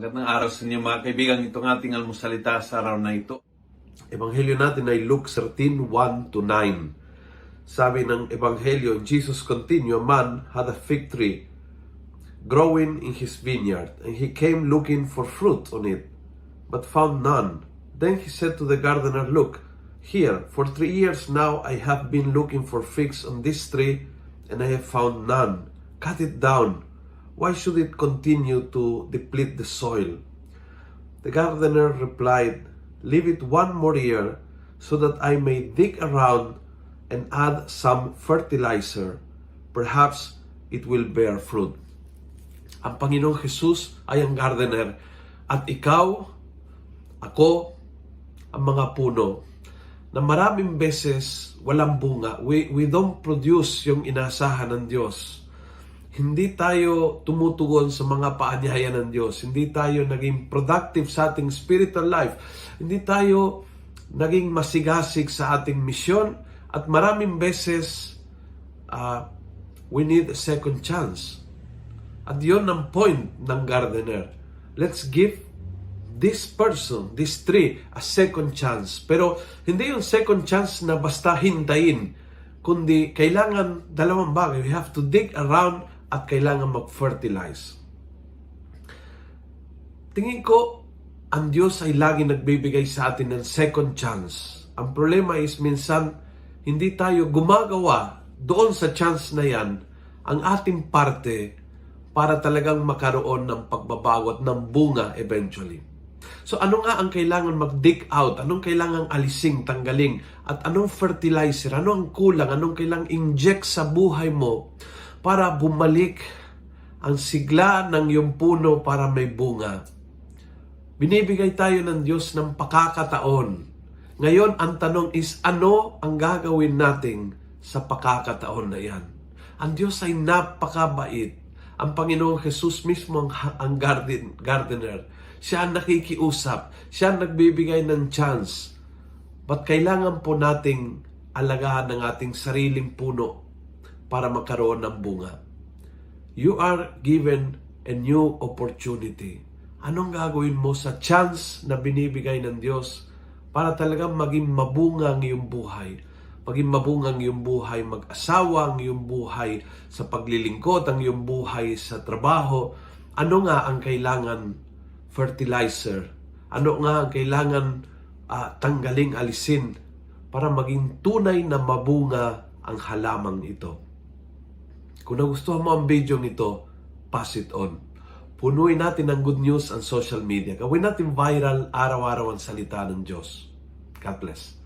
Magandang araw sa inyo mga kaibigan. Itong ating almusalita sa araw na ito. Ebanghelyo natin ay Luke 13:1-9. Sabi ng Ebanghelyo, Jesus continued, "A man had a fig tree growing in his vineyard, and he came looking for fruit on it, but found none. Then he said to the gardener, 'Look, here, for 3 years now I have been looking for figs on this tree, and I have found none. Cut it down. Why should it continue to deplete the soil?' The gardener replied, 'Leave it 1 more year so that I may dig around and add some fertilizer. Perhaps it will bear fruit.'" Ang Panginoong Jesus ay ang gardener at ikaw, ako, ang mga puno na maraming beses walang bunga. We don't produce yung inasahan ng Diyos. Hindi tayo tumutugon sa mga paanyaya ng Diyos. Hindi tayo naging productive sa ating spiritual life. Hindi tayo naging masigasig sa ating misyon. At maraming beses, we need a second chance. At yun ang point ng gardener. Let's give this person, this tree, a second chance. Pero hindi yung second chance na basta hintayin. Kundi kailangan dalawang bagay. We have to dig around at kailangan mag-fertilize. Tingin ko, ang Diyos ay lagi nagbibigay sa atin ng second chance. Ang problema is minsan, hindi tayo gumagawa doon sa chance na yan ang ating parte para talagang makaroon ng pagbabago at ng bunga eventually. So ano nga ang kailangan mag-dig out? Anong kailangan alising, tanggaling? At anong fertilizer? Ano ang kulang? Anong kailangan inject sa buhay mo para bumalik ang sigla ng iyong puno para may bunga? Binibigay tayo ng Diyos ng pakakataon. Ngayon, ang tanong is, ano ang gagawin natin sa pakakataon na yan? Ang Diyos ay napakabait. Ang Panginoong Jesus mismo ang gardener. Siya ang nakikiusap. Siya ang nagbibigay ng chance. But kailangan po nating alagahan ng ating sariling puno para magkaroon ng bunga. You are given a new opportunity. Anong gagawin mo sa chance na binibigay ng Diyos para talagang maging mabunga ang iyong buhay? Maging mabunga ang iyong buhay, mag-asawa ang iyong buhay, sa paglilingkod ang iyong buhay, sa trabaho. Ano nga ang kailangan fertilizer? Ano nga ang kailangan tanggaling, alisin para maging tunay na mabunga ang halamang ito? Kung nagustuhan mo ang video nito, pass it on. Punuin natin ng good news ang social media. Gawin natin viral araw-araw ang salita ng Diyos. God bless.